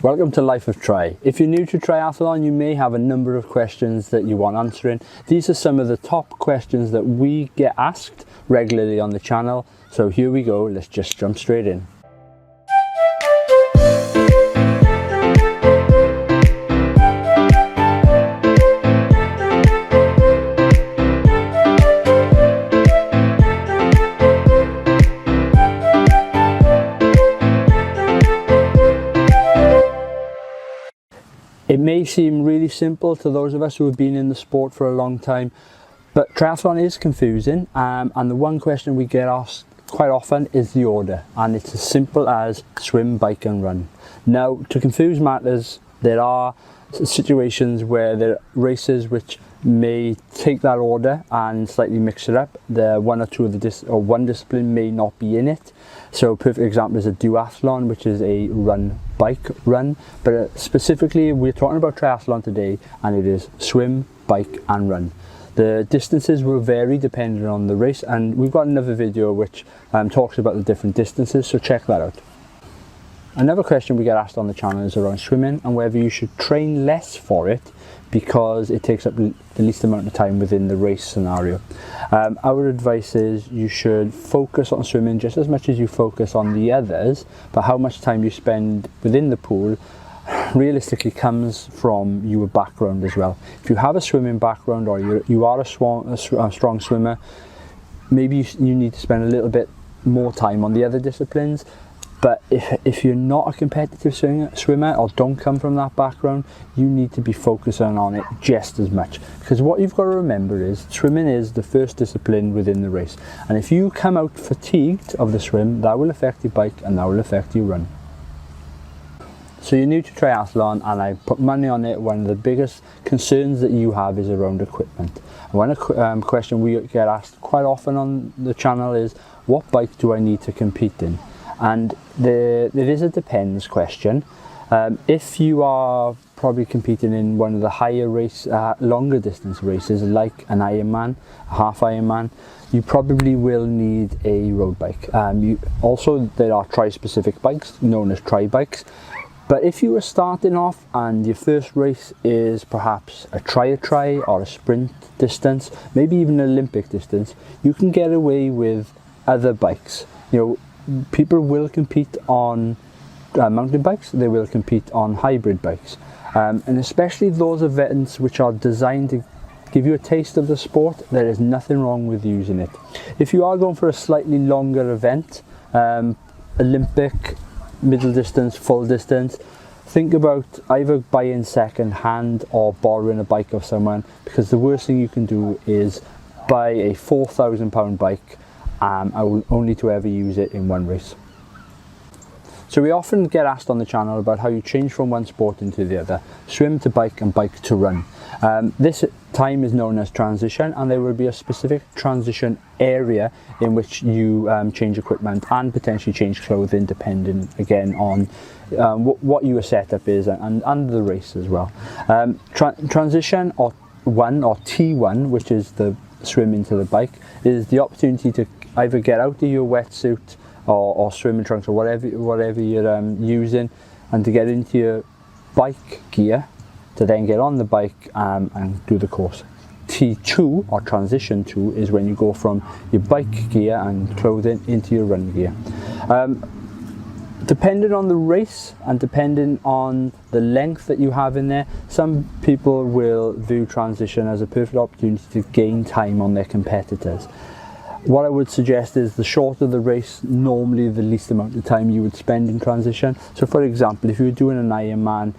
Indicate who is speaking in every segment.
Speaker 1: Welcome to Life of Tri. If you're new to triathlon, you may have a number of questions that you want answering. These are some of the top questions that we get asked regularly on the channel. So here we go, let's just jump straight in. It may seem really simple to those of us who have been in the sport for a long time, but triathlon is confusing, and the one question we get asked quite often is the order, and it's as simple as swim, bike and run. Now, to confuse matters, there are situations where there are races which may take that order and slightly mix it up. One or two of the one discipline may not be in it. So a perfect example is a duathlon, which is a bike run, but specifically we're talking about triathlon today, and it is swim, bike and run. The distances will vary depending on the race, and we've got another video which talks about the different distances, so check that out. Another question we get asked on the channel is around swimming and whether you should train less for it because it takes up the least amount of time within the race scenario. Our advice is you should focus on swimming just as much as you focus on the others, but how much time you spend within the pool realistically comes from your background as well. If you have a swimming background or you are a strong swimmer, maybe you need to spend a little bit more time on the other disciplines. But if you're not a competitive swimmer or don't come from that background, you need to be focusing on it just as much. Because what you've got to remember is swimming is the first discipline within the race. And if you come out fatigued of the swim, that will affect your bike and that will affect your run. So you're new to triathlon, and I put money on it, one of the biggest concerns that you have is around equipment. And one question we get asked quite often on the channel is, what bike do I need to compete in? And there is a depends question. If you are probably competing in one of the higher longer distance races like an Ironman, a half Ironman, you probably will need a road bike. Also, there are tri-specific bikes known as tri-bikes. But if you are starting off and your first race is perhaps a tri or a sprint distance, maybe even an Olympic distance, you can get away with other bikes. People will compete on mountain bikes, they will compete on hybrid bikes, and especially those events which are designed to give you a taste of the sport, there is nothing wrong with using it. If you are going for a slightly longer event, Olympic, middle distance, full distance, think about either buying second hand or borrowing a bike of someone, because the worst thing you can do is buy a £4,000 bike only to ever use it in one race. So we often get asked on the channel about how you change from one sport into the other, swim to bike and bike to run. This time is known as transition, and there will be a specific transition area in which you change equipment and potentially change clothing depending again on what your setup is and the race as well. Transition or T1, which is the swim into the bike, is the opportunity to either get out of your wetsuit or swimming trunks or whatever you're using, and to get into your bike gear to then get on the bike and do the course. T2 or transition 2 is when you go from your bike gear and clothing into your run gear. Depending on the race and depending on the length that you have in there, some people will view transition as a perfect opportunity to gain time on their competitors. What I would suggest is the shorter the race, normally the least amount of time you would spend in transition. So for example, if you're doing an Ironman,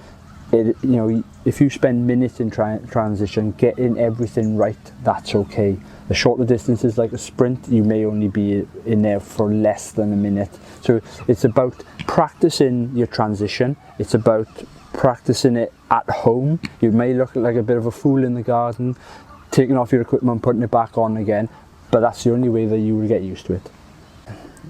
Speaker 1: if you spend minutes in transition, getting everything right, that's okay. The shorter distances like a sprint, you may only be in there for less than a minute. So it's about practicing your transition. It's about practicing it at home. You may look like a bit of a fool in the garden, taking off your equipment, putting it back on again, but that's the only way that you will get used to it.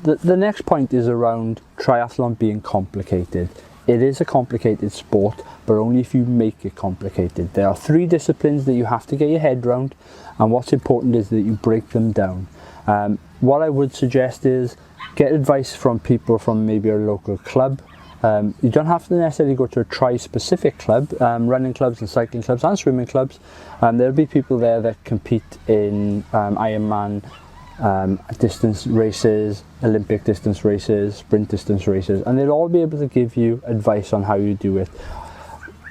Speaker 1: The next point is around triathlon being complicated. It is a complicated sport, but only if you make it complicated. There are 3 disciplines that you have to get your head around, and what's important is that you break them down. What I would suggest is get advice from people from maybe a local club, You don't have to necessarily go to a tri-specific club. Running clubs and cycling clubs and swimming clubs, there'll be people there that compete in Ironman distance races, Olympic distance races, sprint distance races, and they'll all be able to give you advice on how you do it.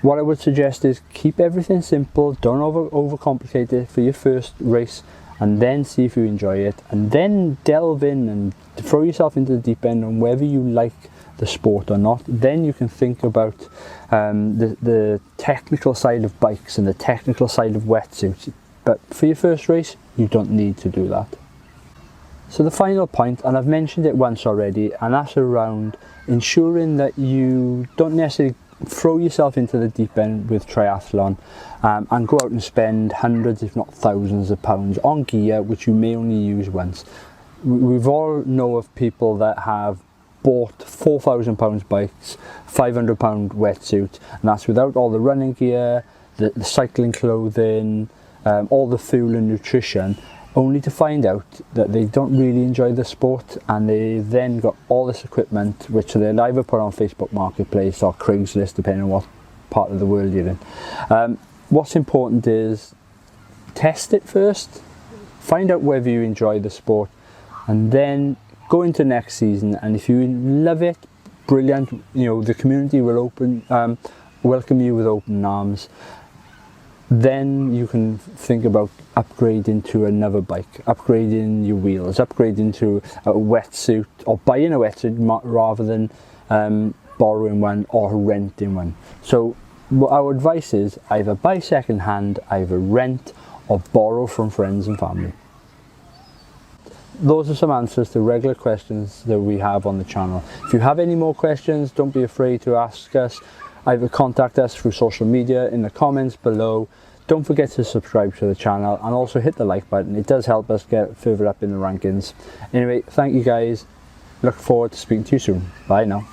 Speaker 1: What I would suggest is keep everything simple, don't overcomplicate it for your first race, and then see if you enjoy it, and then delve in and throw yourself into the deep end on whether you like the sport or not. Then you can think about the technical side of bikes and the technical side of wetsuits, but for your first race you don't need to do that. So the final point, and I've mentioned it once already, and that's around ensuring that you don't necessarily throw yourself into the deep end with triathlon and go out and spend hundreds if not thousands of pounds on gear which you may only use once. We've all know of people that have bought £4,000 bikes, £500 wetsuit, and that's without all the running gear, the cycling clothing, all the fuel and nutrition, only to find out that they don't really enjoy the sport, and they then got all this equipment which they'll either put on Facebook Marketplace or Craigslist, depending on what part of the world you're in. What's important is test it first, find out whether you enjoy the sport, and then go into next season, and if you love it, brilliant, you know, the community will welcome you with open arms. Then you can think about upgrading to another bike, upgrading your wheels, upgrading to a wetsuit, or buying a wetsuit rather than borrowing one or renting one. So our advice is either buy second hand, either rent or borrow from friends and family. Those are some answers to regular questions that we have on the channel. If you have any more questions, don't be afraid to ask us. Either contact us through social media in the comments below. Don't forget to subscribe to the channel and also hit the like button. It does help us get further up in the rankings. Anyway, thank you guys. Look forward to speaking to you soon. Bye now.